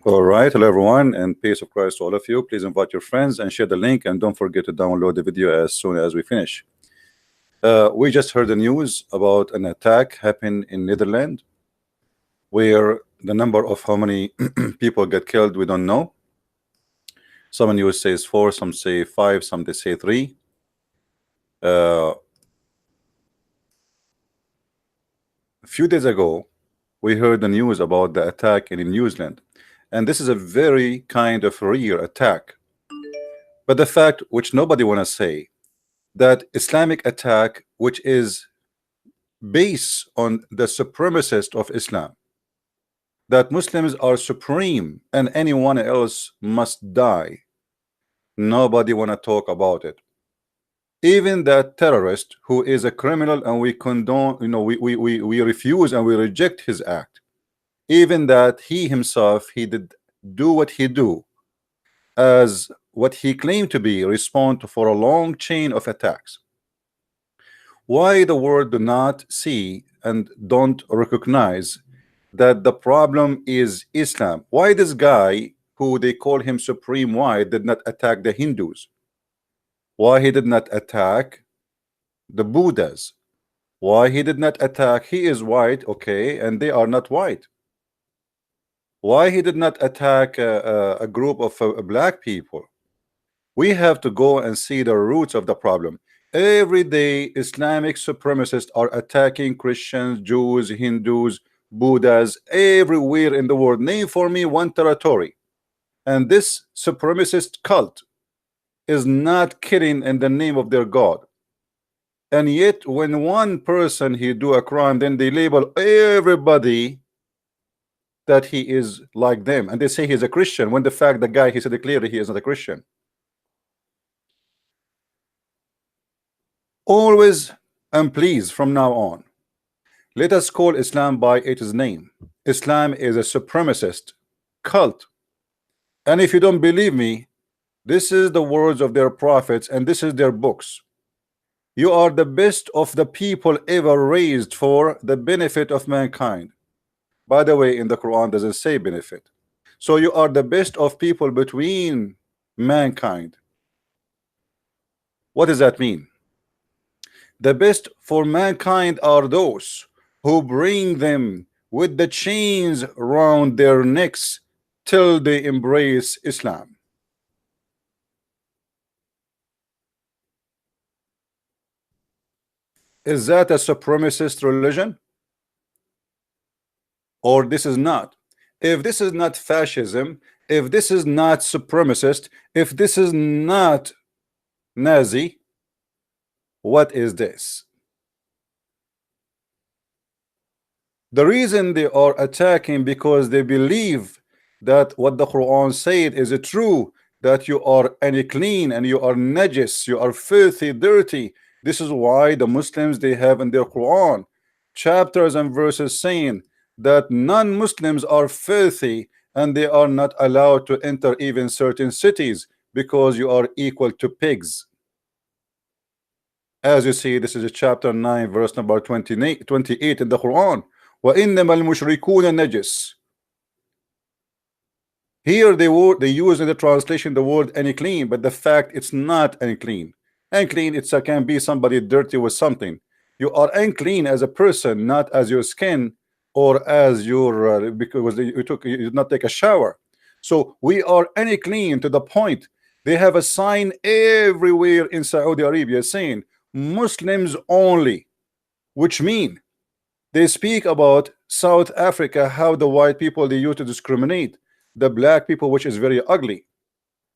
All right, hello everyone, and peace of Christ to all of you. Please invite your friends and share the link, and don't forget to download the video as soon as we finish. We just heard the news about an attack happened in Netherlands, where the number of how many people get killed we don't know. Some news says 4, some say 5, some they say 3. A few days ago, we heard the news about the attack in New Zealand, and this is a very kind of rare attack. But the fact which nobody want to say, that Islamic attack which is based on the supremacist of Islam, that Muslims are supreme and anyone else must die, nobody want to talk about it. Even that terrorist who is a criminal and we condone, we refuse and we reject his act, even that he himself, he did do what he do as what he claimed to be respond for a long chain of attacks. Why the world do not see and don't recognize that the problem is Islam? Why this guy who they call him supreme white did not attack the Hindus? Why he did not attack the Buddhas? Why he did not attack? He is white, okay, and they are not white. Why he did not attack a group of black people? We have to go and see the roots of the problem. Every day Islamic supremacists are attacking Christians, Jews, Hindus, Buddhas, everywhere in the world. Name for me one territory. And this supremacist cult is not killing in the name of their God. And yet when one person he do a crime, then they label everybody that he is like them, and they say he's a Christian, when the fact the guy, he said clearly he is not a Christian. Always and please, from now on, let us call Islam by its name. Islam is a supremacist cult. And if you don't believe me, this is the words of their prophets and this is their books. You are the best of the people ever raised for the benefit of mankind. By the way, in the Quran doesn't say benefit. So you are the best of people between mankind. What does that mean? The best for mankind are those who bring them with the chains round their necks till they embrace Islam. Is that a supremacist religion? Or this is not? If this is not fascism, if this is not supremacist, if this is not Nazi, what is this? The reason they are attacking because they believe that what the Quran said is true, that you are unclean and you are najis, you are filthy, dirty. This is why the Muslims, they have in their Quran chapters and verses saying that non-Muslims are filthy and they are not allowed to enter even certain cities because you are equal to pigs. As you see, this is a chapter 9 verse number 28 in the Quran. وَإِنَّمَا الْمُشْرِكُونَ نَجِسٌ. Here they use in the translation the word unclean, but the fact it's not unclean. Unclean, it can be somebody dirty with something. You are unclean as a person, not as your skin or as your because you did not take a shower. So we are unclean to the point they have a sign everywhere in Saudi Arabia saying Muslims only, which mean they speak about South Africa, how the white people they used to discriminate the black people, which is very ugly.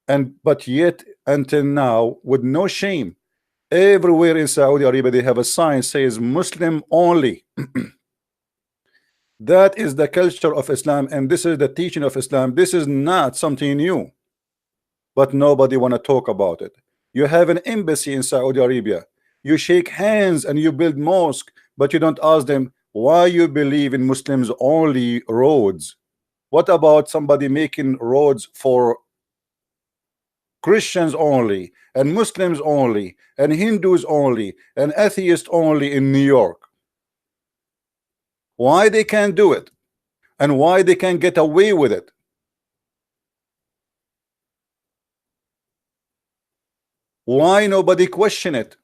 And but yet until now, with no shame, everywhere in Saudi Arabia they have a sign says Muslim only. That is the culture of Islam, and this is the teaching of Islam. This is not something new, but nobody want to talk about it. You have an embassy in Saudi Arabia, you shake hands and you build mosque, but you don't ask them why you believe in Muslims only roads. What about somebody making roads for Christians only and Muslims only and Hindus only and atheists only in New York? Why they can't do it and why they can get away with it? Why nobody question it?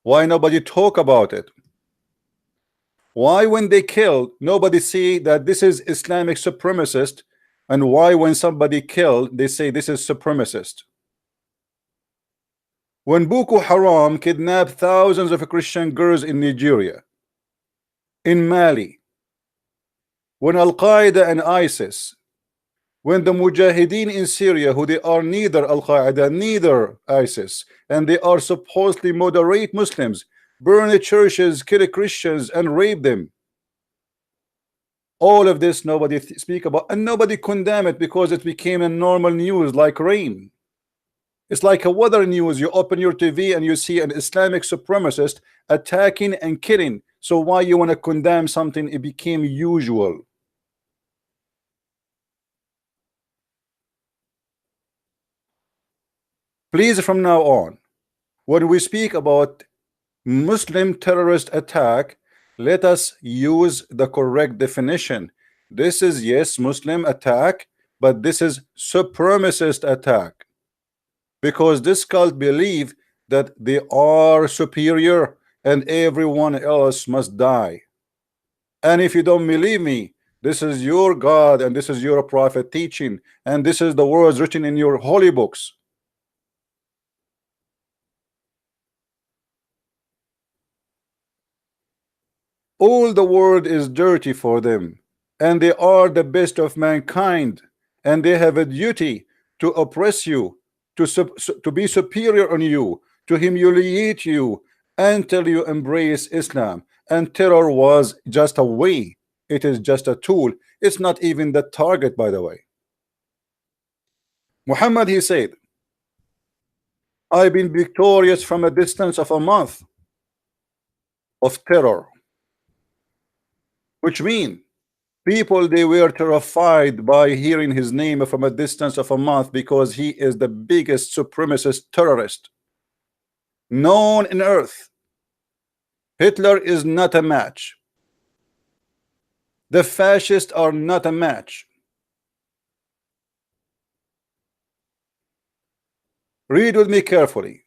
Why nobody talk about it? Why when they kill, nobody see that this is Islamic supremacist, and why when somebody killed, they say this is supremacist? When Boko Haram kidnapped thousands of Christian girls in Nigeria, in Mali, when Al-Qaeda and ISIS, when the Mujahideen in Syria, who they are neither Al-Qaeda, neither ISIS, and they are supposedly moderate Muslims, burn the churches, kill Christians, and rape them. All of this nobody speak about, and nobody condemn it because it became a normal news like rain. It's like a weather news. You open your TV and you see an Islamic supremacist attacking and killing. So why you want to condemn something? It became usual. Please, from now on, when we speak about Muslim terrorist attack, let us use the correct definition. This is, yes, Muslim attack, but this is supremacist attack, because this cult believe that they are superior and everyone else must die. And if you don't believe me, this is your God and this is your prophet teaching, and this is the words written in your holy books. All the world is dirty for them, and they are the best of mankind, and they have a duty to oppress you, to be superior on you, to humiliate you until you embrace Islam. And terror was just a way, it is just a tool. It's not even the target, by the way. Muhammad, he said, I've been victorious from a distance of a month of terror, which means people, they were terrified by hearing his name from a distance of a month, because he is the biggest supremacist terrorist known in earth. Hitler is not a match. The fascists are not a match. Read with me carefully.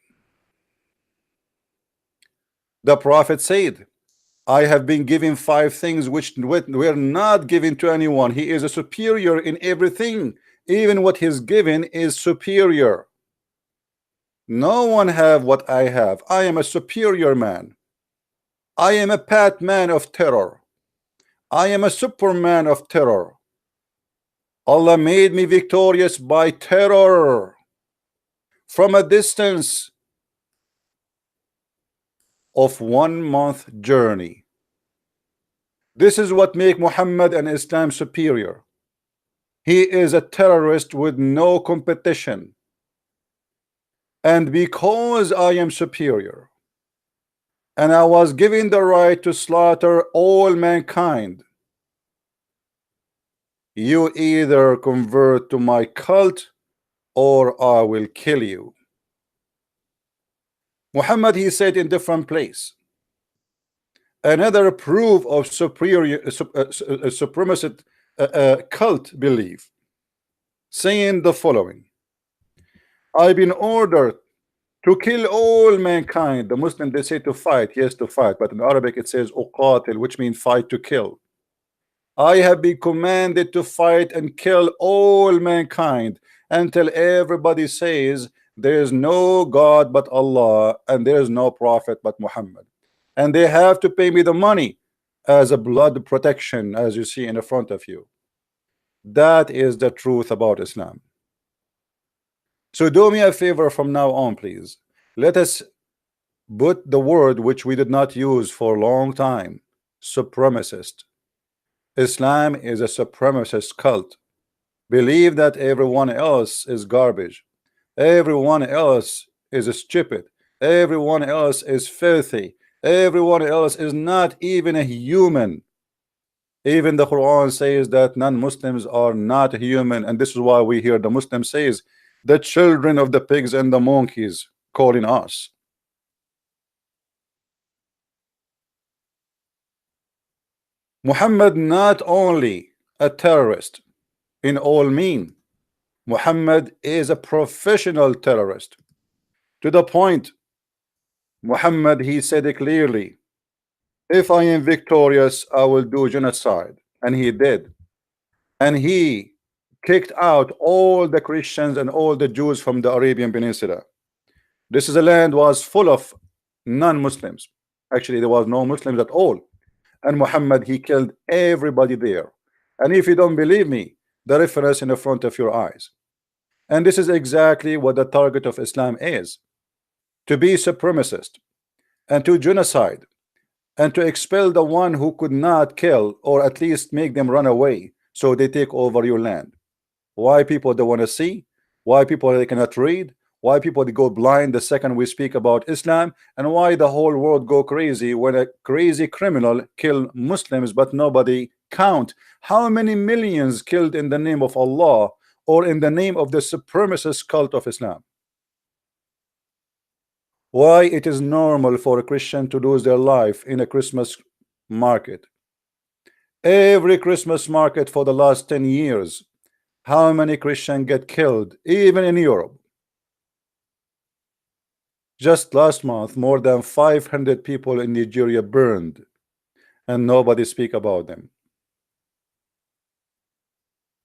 The prophet said, I have been given 5 things which were not given to anyone. He is a superior in everything. Even what he's given is superior. No one have what I have. I am a superior man. I am a Batman of terror. I am a Superman of terror. Allah made me victorious by terror from a distance of 1 month journey. This is what make Muhammad and Islam superior. He is a terrorist with no competition. And because I am superior, and I was given the right to slaughter all mankind, you either convert to my cult or I will kill you. Muhammad, he said in different place. Another proof of supremacist cult belief, saying the following: I've been ordered to kill all mankind. The Muslim, they say to fight, yes, to fight, but in Arabic it says uqatil, which means fight, to kill. I have been commanded to fight and kill all mankind until everybody says there is no God but Allah and there is no prophet but Muhammad, and they have to pay me the money as a blood protection, as you see in the front of you. That is the truth about Islam. So do me a favor from now on, please. Let us put the word which we did not use for a long time: supremacist. Islam is a supremacist cult. Believe that everyone else is garbage. Everyone else is stupid. Everyone else is filthy. Everyone else is not even a human. Even the Quran says that non-Muslims are not human, and this is why we hear the Muslim says the children of the pigs and the monkeys calling us. Muhammad not only a terrorist in all mean, Muhammad is a professional terrorist. To the point, Muhammad, he said it clearly, if I am victorious, I will do genocide. And he did. And he kicked out all the Christians and all the Jews from the Arabian Peninsula. This is a land was full of non-Muslims. Actually, there was no Muslims at all. And Muhammad, he killed everybody there. And if you don't believe me, the reference in the front of your eyes. And this is exactly what the target of Islam is: to be supremacist and to genocide and to expel the one who could not kill, or at least make them run away so they take over your land. Why people don't want to see? Why people they cannot read? Why people they go blind the second we speak about Islam? And why the whole world go crazy when a crazy criminal kill Muslims, but nobody count how many millions killed in the name of Allah or in the name of the supremacist cult of Islam? Why it is normal for a Christian to lose their life in a Christmas market? Every Christmas market for the last 10 years, how many Christians get killed, even in Europe? Just last month, more than 500 people in Nigeria burned, and nobody speak about them.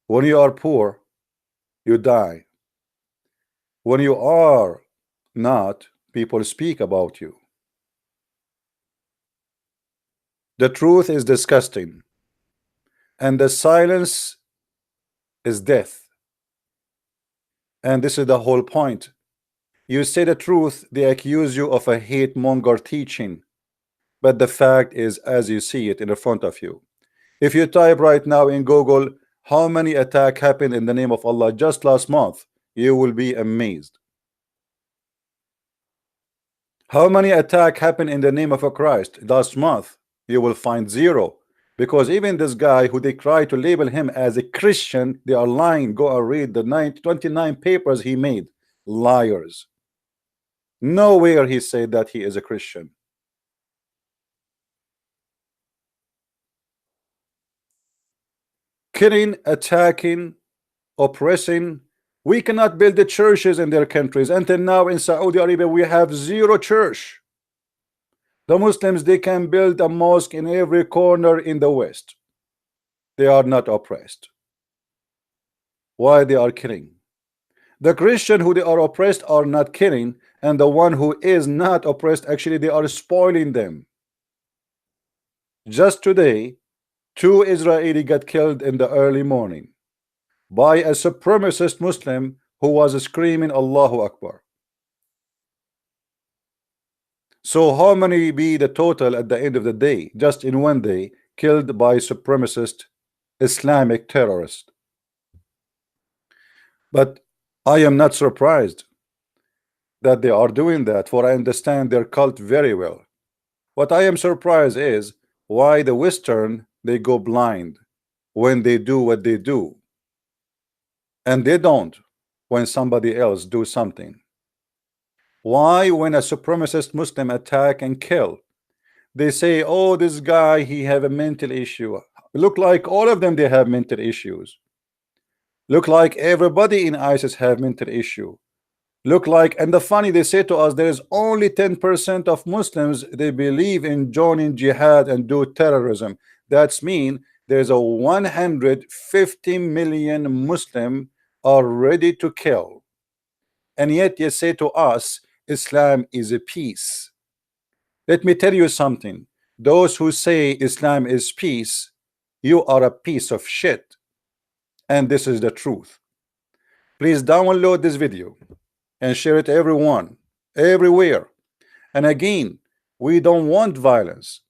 When you are poor, you die. When you are not, people speak about you. The truth is disgusting, and the silence is death. And this is the whole point. You say the truth, they accuse you of a hate monger teaching, but the fact is as you see it in front of you. If you type right now in Google how many attacks happened in the name of Allah just last month, you will be amazed. How many attacks happened in the name of a Christ last month? You will find zero, because even this guy who they try to label him as a Christian, they are lying. Go and read the 29 papers he made. Liars. Nowhere he said that he is a Christian. Killing, attacking, oppressing. We cannot build the churches in their countries. Until now in Saudi Arabia we have zero church. The Muslims, they can build a mosque in every corner in the West. They are not oppressed. Why they are killing? The Christian who they are oppressed are not killing, and the one who is not oppressed, actually they are spoiling them. Just today, 2 Israeli got killed in the early morning by a supremacist Muslim who was screaming Allahu Akbar. So how many be the total at the end of the day, just in one day, killed by supremacist Islamic terrorists? But I am not surprised that they are doing that, for I understand their cult very well. What I am surprised is why the Western, they go blind when they do what they do, and they don't when somebody else do something. Why when a supremacist Muslim attack and kill, they say, oh, this guy, he have a mental issue. Look like all of them, they have mental issues. Look like everybody in ISIS have mental issue. Look like, and the funny, they say to us, there is only 10% of Muslims they believe in joining jihad and do terrorism. That's mean there's a 150 million Muslim are ready to kill, and yet you say to us Islam is a peace. Let me tell you something. Those who say Islam is peace, you are a piece of shit, and this is the truth. Please download this video and share it to everyone, everywhere. And again, we don't want violence.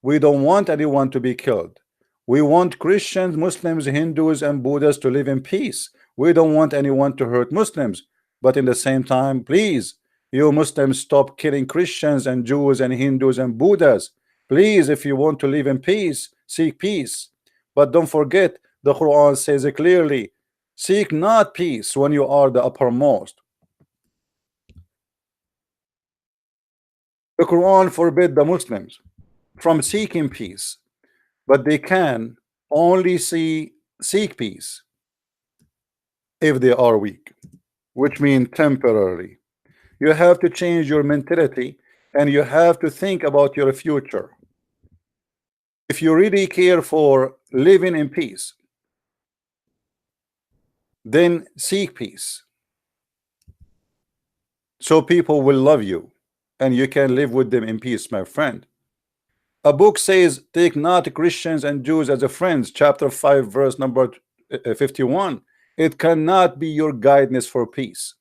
We don't want anyone to be killed. We want Christians, Muslims, Hindus, and Buddhists to live in peace. We don't want anyone to hurt Muslims. But in the same time, please, you Muslims, stop killing Christians and Jews and Hindus and Buddhas. Please, if you want to live in peace, seek peace. But don't forget, the Quran says it clearly, seek not peace when you are the uppermost. The Quran forbid the Muslims from seeking peace, but they can only seek peace if they are weak, which means temporarily. You have to change your mentality, and you have to think about your future. If you really care for living in peace, then seek peace, so people will love you and you can live with them in peace, my friend. A book says, take not Christians and Jews as a friends, chapter 5 verse number 51. It cannot be your guidance for peace.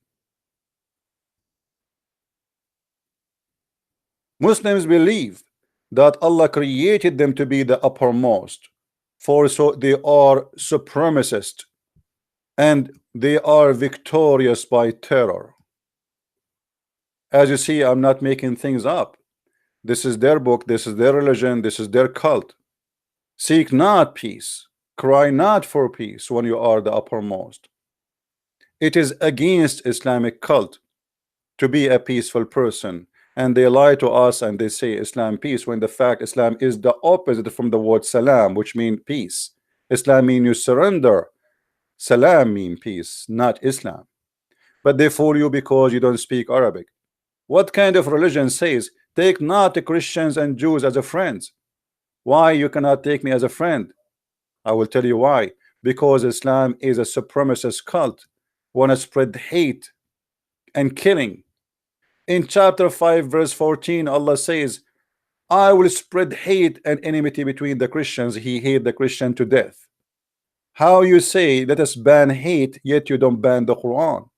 Muslims believe that Allah created them to be the uppermost, for so they are supremacist and they are victorious by terror. As you see, I'm not making things up. This is their book, this is their religion, this is their cult. Seek not peace, cry not for peace when you are the uppermost. It is against Islamic cult to be a peaceful person, and they lie to us and they say Islam peace, when the fact Islam is the opposite from the word salam, which means peace. Islam means you surrender, salam means peace, not Islam. But they fool you because you don't speak Arabic. What kind of religion says take not the Christians and Jews as a friends? Why you cannot take me as a friend? I will tell you why. Because Islam is a supremacist cult, want to spread hate and killing. In chapter 5 verse 14, Allah says, I will spread hate and enmity between the Christians. He hate the Christian to death. How you say let us ban hate, yet you don't ban the Quran?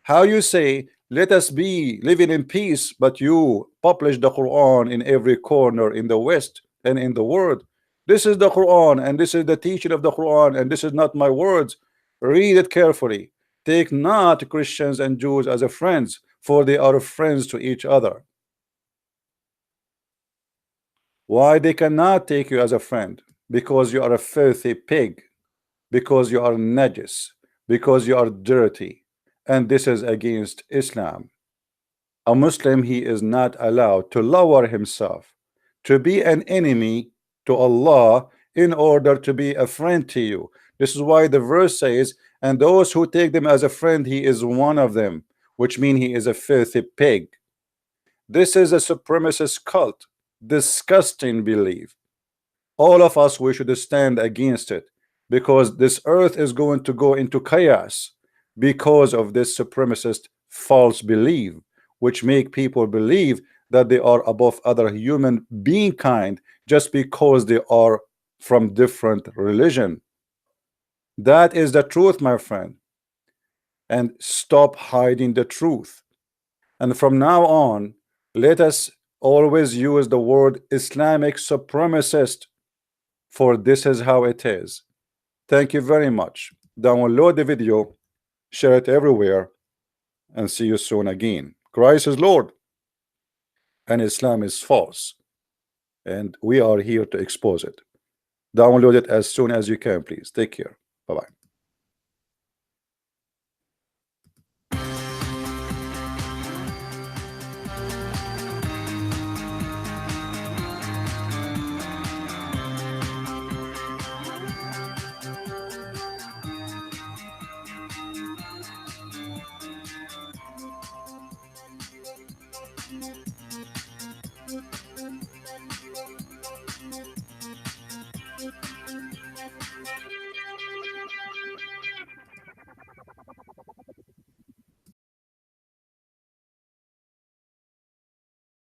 How you say let us be living in peace, but you publish the Quran in every corner in the West and in the world? This is the Quran, and this is the teaching of the Quran, and this is not my words. Read it carefully. Take not Christians and Jews as a friends, for they are friends to each other. Why they cannot take you as a friend? Because you are a filthy pig, because you are najis, because you are dirty, and this is against Islam. A Muslim, he is not allowed to lower himself to be an enemy to Allah in order to be a friend to you. This is why the verse says, and those who take them as a friend, he is one of them, which means he is a filthy pig. This is a supremacist cult, disgusting belief. All of us, we should stand against it, because this earth is going to go into chaos because of this supremacist false belief, which make people believe that they are above other human being kind just because they are from different religion. That is the truth, my friend, and stop hiding the truth. And from now on, let us always use the word Islamic supremacist, for this is how it is. Thank you very much. Download the video, share it everywhere, and see you soon again. Christ is Lord and Islam is false, and we are here to expose it. Download it as soon as you can, please. Take care. Bye-bye.